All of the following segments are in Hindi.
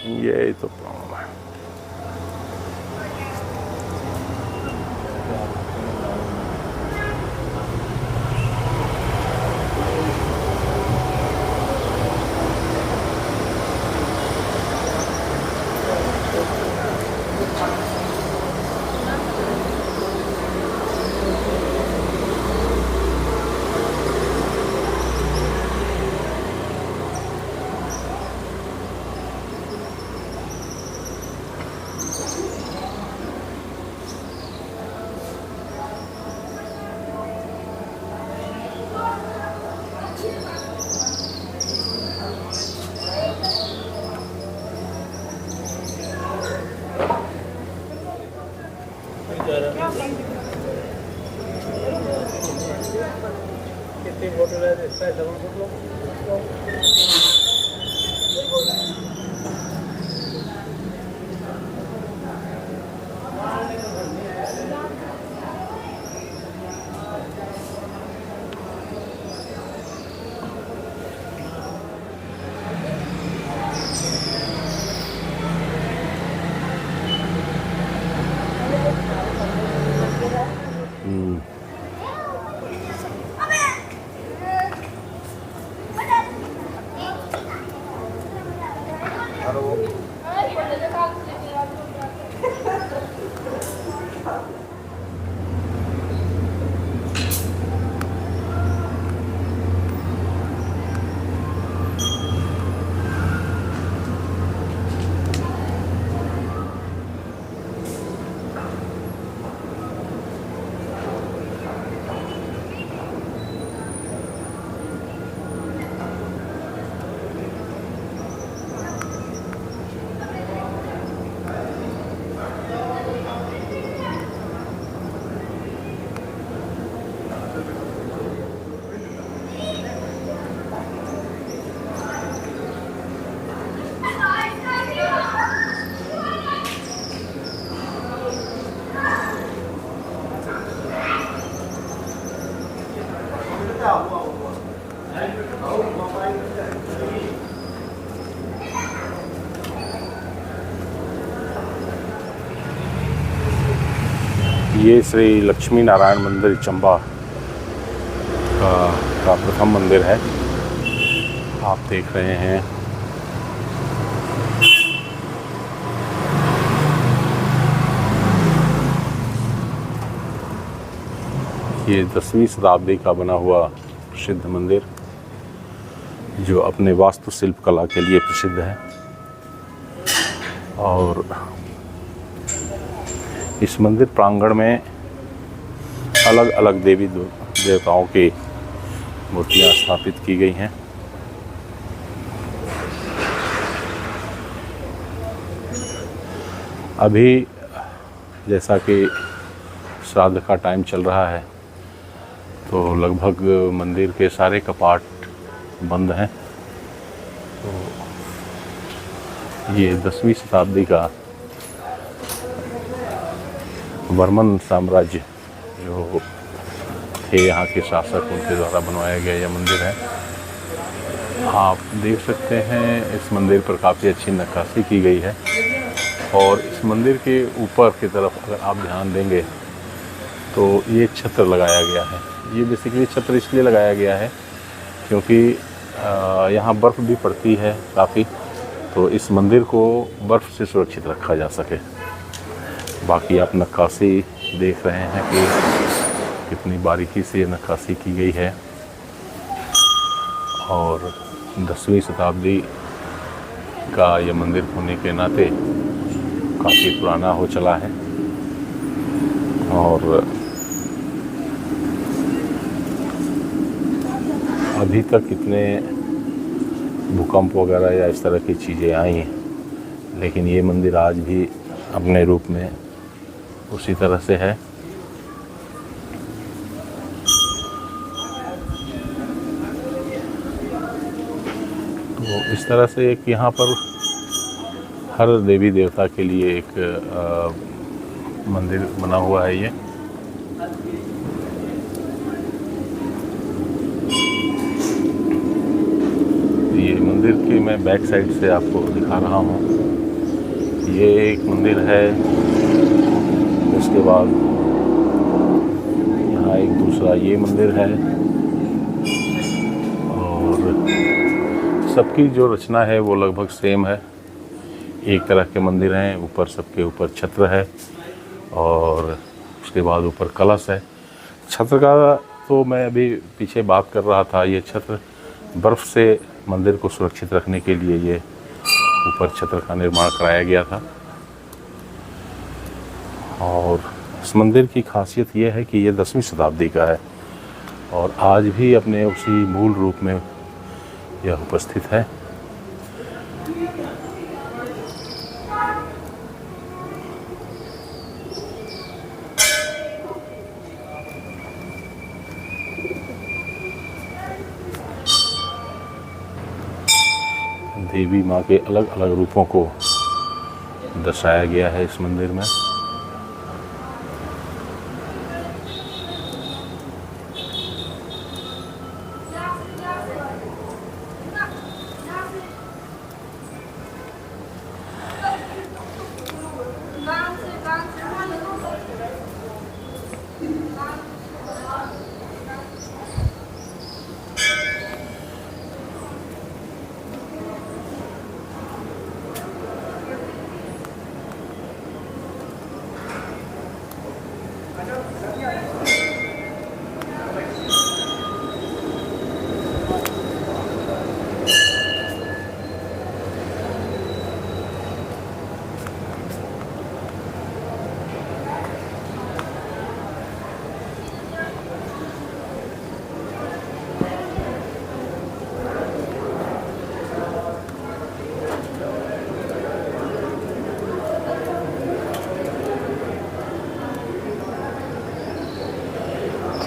ये तो प्रॉब्लम है। कितनी बोतल है इसका ये श्री लक्ष्मी नारायण मंदिर चंबा का प्रथम मंदिर है। आप देख रहे हैं ये 10वीं शताब्दी का बना हुआ प्रसिद्ध मंदिर, जो अपने वास्तुशिल्प कला के लिए प्रसिद्ध है। और इस मंदिर प्रांगण में अलग अलग देवी देवताओं की मूर्तियां स्थापित की गई हैं। अभी जैसा कि श्राद्ध का टाइम चल रहा है, तो लगभग मंदिर के सारे कपाट बंद हैं। तो ये 10वीं शताब्दी का वर्मन साम्राज्य जो थे यहाँ के शासक, उनके द्वारा बनवाया गया यह मंदिर है। आप देख सकते हैं इस मंदिर पर काफ़ी अच्छी नक्काशी की गई है। और इस मंदिर के ऊपर की तरफ अगर आप ध्यान देंगे तो ये छत्र लगाया गया है। ये बेसिकली छत्र इसलिए लगाया गया है क्योंकि यहाँ बर्फ़ भी पड़ती है काफ़ी, तो इस मंदिर को बर्फ़ से सुरक्षित रखा जा सके। बाकी आप नक्काशी देख रहे हैं कि कितनी बारीकी से नक्काशी की गई है। और 10वीं शताब्दी का यह मंदिर होने के नाते काफ़ी पुराना हो चला है। और अभी तक कितने भूकंप वगैरह या इस तरह की चीज़ें आई हैं, लेकिन ये मंदिर आज भी अपने रूप में उसी तरह से है। तो इस तरह से एक यहाँ पर हर देवी देवता के लिए एक मंदिर बना हुआ है। ये मंदिर के मैं बैक साइड से आपको दिखा रहा हूँ। ये एक मंदिर है, उसके बाद यहाँ एक दूसरा ये मंदिर है, और सबकी जो रचना है वो लगभग सेम है। एक तरह के मंदिर हैं, ऊपर सबके ऊपर छत्र है और उसके बाद ऊपर कलश है। छत्र का तो मैं अभी पीछे बात कर रहा था, ये छत्र बर्फ़ से मंदिर को सुरक्षित रखने के लिए ये ऊपर छत्र का निर्माण कराया गया था। और इस मंदिर की खासियत ये है कि ये 10वीं शताब्दी का है और आज भी अपने उसी मूल रूप में यह उपस्थित है। देवी माँ के अलग अलग रूपों को दर्शाया गया है इस मंदिर में।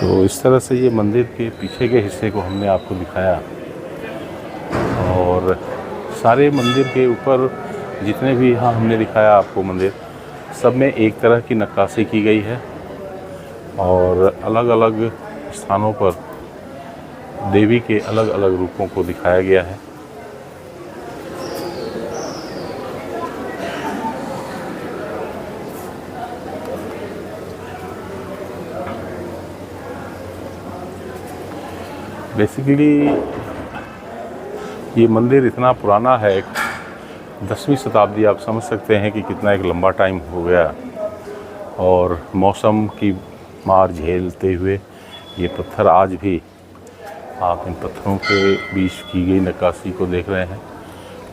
तो इस तरह से ये मंदिर के पीछे के हिस्से को हमने आपको दिखाया, और सारे मंदिर के ऊपर जितने भी यहाँ हमने दिखाया आपको मंदिर, सब में एक तरह की नक्काशी की गई है और अलग अलग स्थानों पर देवी के अलग अलग रूपों को दिखाया गया है। बेसिकली ये मंदिर इतना पुराना है, 10वीं शताब्दी, आप समझ सकते हैं कि कितना एक लंबा टाइम हो गया, और मौसम की मार झेलते हुए ये पत्थर आज भी, आप इन पत्थरों के बीच की गई नक्काशी को देख रहे हैं।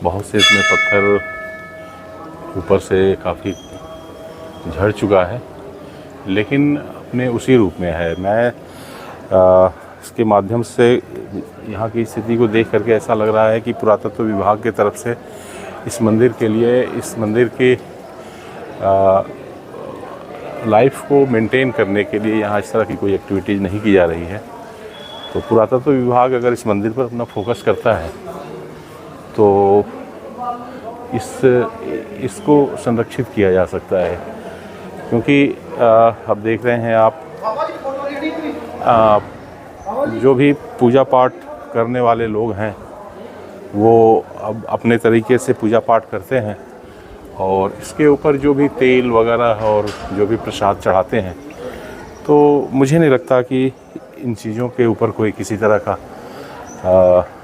बहुत से इसमें पत्थर ऊपर से काफ़ी झड़ चुका है, लेकिन अपने उसी रूप में है। मैं इसके माध्यम से यहाँ की स्थिति को देख करके ऐसा लग रहा है कि पुरातत्व विभाग के तरफ से इस मंदिर के लिए, इस मंदिर के लाइफ को मेंटेन करने के लिए यहाँ इस तरह की कोई एक्टिविटीज़ नहीं की जा रही है। तो पुरातत्व विभाग अगर इस मंदिर पर अपना फोकस करता है तो इसको संरक्षित किया जा सकता है, क्योंकि अब देख रहे हैं आप, जो भी पूजा पाठ करने वाले लोग हैं वो अब अपने तरीके से पूजा पाठ करते हैं, और इसके ऊपर जो भी तेल वगैरह और जो भी प्रसाद चढ़ाते हैं, तो मुझे नहीं लगता कि इन चीज़ों के ऊपर कोई किसी तरह का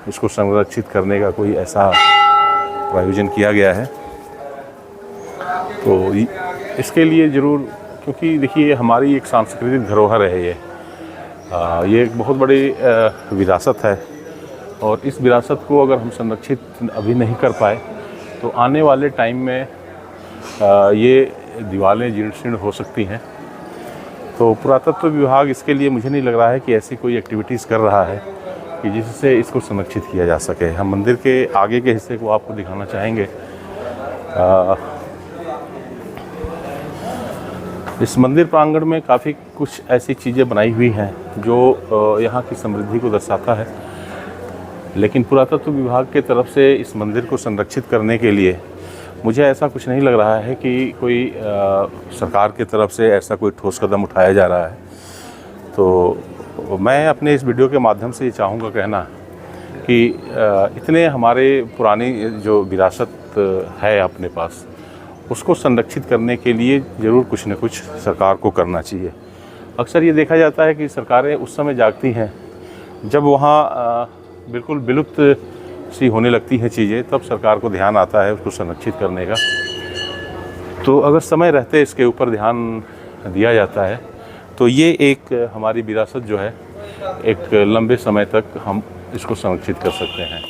इसको संरक्षित करने का कोई ऐसा प्रायोजन किया गया है। तो इसके लिए ज़रूर, क्योंकि देखिए हमारी एक सांस्कृतिक धरोहर है ये एक बहुत बड़ी विरासत है, और इस विरासत को अगर हम संरक्षित अभी नहीं कर पाए तो आने वाले टाइम में ये दीवारें जीर्ण शीर्ण हो सकती हैं। तो पुरातत्व विभाग इसके लिए मुझे नहीं लग रहा है कि ऐसी कोई एक्टिविटीज़ कर रहा है कि जिससे इसको संरक्षित किया जा सके। हम मंदिर के आगे के हिस्से को आपको दिखाना चाहेंगे। इस मंदिर प्रांगण में काफ़ी कुछ ऐसी चीज़ें बनाई हुई हैं जो यहाँ की समृद्धि को दर्शाता है, लेकिन पुरातत्व विभाग के तरफ से इस मंदिर को संरक्षित करने के लिए मुझे ऐसा कुछ नहीं लग रहा है कि कोई सरकार की तरफ से ऐसा कोई ठोस कदम उठाया जा रहा है। तो मैं अपने इस वीडियो के माध्यम से ये चाहूँगा कहना कि इतने हमारे पुरानी जो विरासत है अपने पास, उसको संरक्षित करने के लिए ज़रूर कुछ न कुछ सरकार को करना चाहिए। अक्सर ये देखा जाता है कि सरकारें उस समय जागती हैं जब वहाँ बिल्कुल विलुप्त सी होने लगती हैं चीज़ें, तब सरकार को ध्यान आता है उसको संरक्षित करने का। तो अगर समय रहते इसके ऊपर ध्यान दिया जाता है तो ये एक हमारी विरासत जो है एक लंबे समय तक हम इसको संरक्षित कर सकते हैं।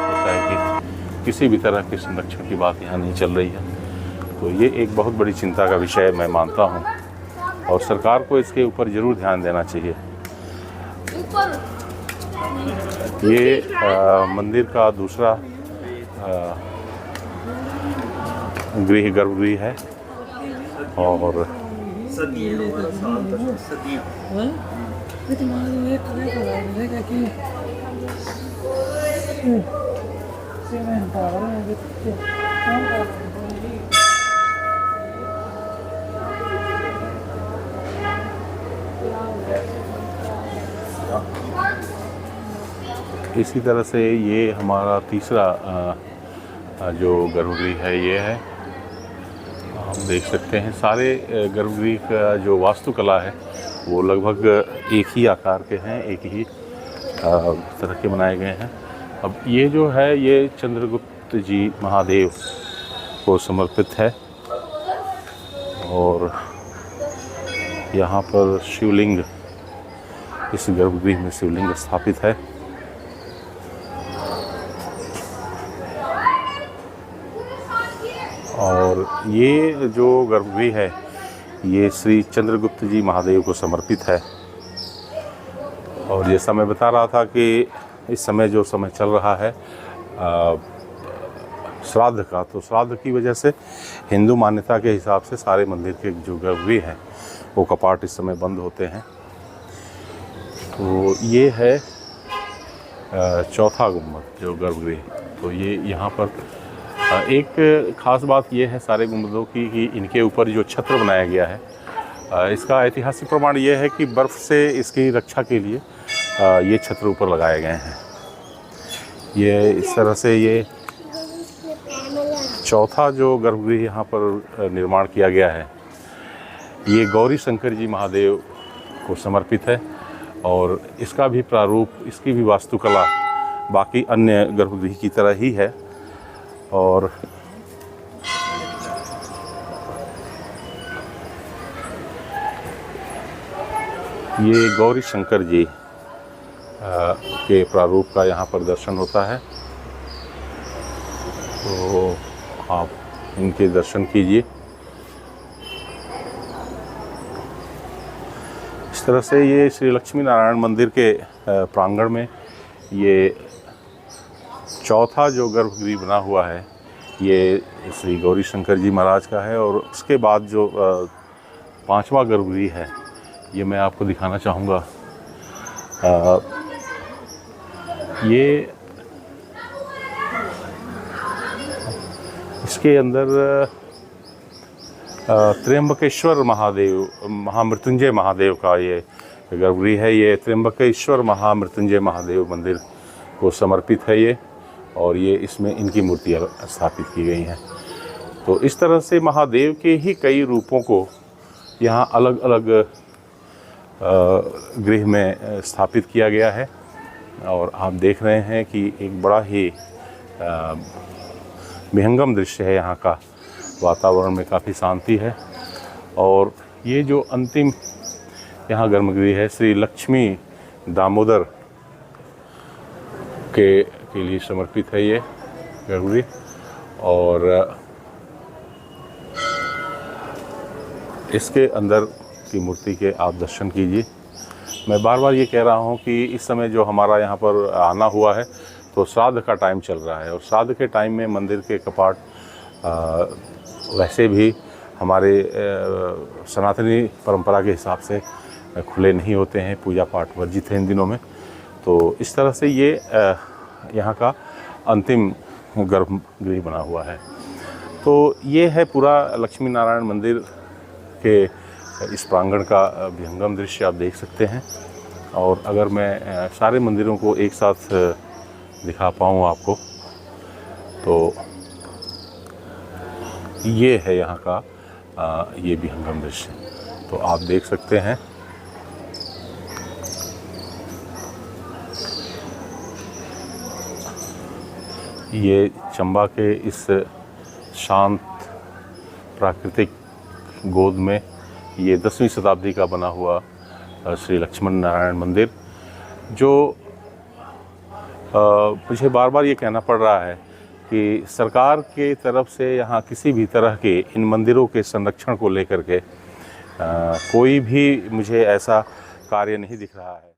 होता है कि किसी भी तरह के संरक्षण की बात यहाँ नहीं चल रही है, तो ये एक बहुत बड़ी चिंता का विषय मैं मानता हूँ और सरकार को इसके ऊपर ज़रूर ध्यान देना चाहिए। ये मंदिर का दूसरा गर्भगृह है और इसी तरह से ये हमारा तीसरा जो गर्भगृह है ये है। हम देख सकते हैं सारे गर्भगृह का जो वास्तुकला है वो लगभग एक ही आकार के हैं, एक ही तरह के बनाए गए हैं। अब ये जो है ये चंद्रगुप्त जी महादेव को समर्पित है और यहाँ पर शिवलिंग, इस गर्भगृह में शिवलिंग स्थापित है। और ये जो गर्भगृह है ये श्री चंद्रगुप्त जी महादेव को समर्पित है। और जैसा मैं बता रहा था कि इस समय जो समय चल रहा है श्राद्ध का, तो श्राद्ध की वजह से हिंदू मान्यता के हिसाब से सारे मंदिर के जो गर्भगृह हैं वो कपाट इस समय बंद होते हैं। तो ये है चौथा गुम्बद जो गर्भगृह। तो ये यहाँ पर एक ख़ास बात ये है सारे गुंबदों की कि इनके ऊपर जो छत्र बनाया गया है इसका ऐतिहासिक प्रमाण ये है कि बर्फ़ से इसकी रक्षा के लिए ये छत्र ऊपर लगाए गए हैं। ये इस तरह से ये चौथा जो गर्भगृह यहाँ पर निर्माण किया गया है ये गौरी शंकर जी महादेव को समर्पित है और इसका भी प्रारूप, इसकी भी वास्तुकला बाकी अन्य गर्भगृह की तरह ही है। और ये गौरी शंकर जी के प्रारूप का यहाँ पर दर्शन होता है, तो आप इनके दर्शन कीजिए। इस तरह से ये श्री लक्ष्मी नारायण मंदिर के प्रांगण में ये चौथा जो गर्भगृह बना हुआ है ये श्री गौरी शंकर जी महाराज का है। और उसके बाद जो पांचवा गर्भगृह है ये मैं आपको दिखाना चाहूँगा। ये इसके अंदर त्र्यंबकेश्वर महादेव महामृत्युंजय महादेव का ये गर्भगृह है। ये त्र्यंबकेश्वर महामृत्युंजय महादेव मंदिर को समर्पित है ये, और ये इसमें इनकी मूर्तियाँ स्थापित की गई हैं। तो इस तरह से महादेव के ही कई रूपों को यहाँ अलग अलग गृह में स्थापित किया गया है। और आप देख रहे हैं कि एक बड़ा ही विहंगम दृश्य है। यहाँ का वातावरण में काफ़ी शांति है। और ये जो अंतिम यहाँ गर्भगृह है, श्री लक्ष्मी दामोदर के लिए समर्पित है ये गर्भगृह। और इसके अंदर की मूर्ति के आप दर्शन कीजिए। मैं बार बार ये कह रहा हूँ कि इस समय जो हमारा यहाँ पर आना हुआ है तो श्राद्ध का टाइम चल रहा है, और श्राद्ध के टाइम में मंदिर के कपाट वैसे भी हमारे सनातनी परंपरा के हिसाब से खुले नहीं होते हैं, पूजा पाठ वर्जित है इन दिनों में। तो इस तरह से ये यहाँ का अंतिम गर्भगृह बना हुआ है। तो ये है पूरा लक्ष्मी नारायण मंदिर के इस प्रांगण का विहंगम दृश्य आप देख सकते हैं। और अगर मैं सारे मंदिरों को एक साथ दिखा पाऊँ आपको, तो ये है यहाँ का ये विहंगम दृश्य। तो आप देख सकते हैं ये चंबा के इस शांत प्राकृतिक गोद में ये 10वीं शताब्दी का बना हुआ श्री लक्ष्मण नारायण मंदिर, जो मुझे बार बार ये कहना पड़ रहा है कि सरकार के तरफ से यहाँ किसी भी तरह के इन मंदिरों के संरक्षण को लेकर के कोई भी मुझे ऐसा कार्य नहीं दिख रहा है।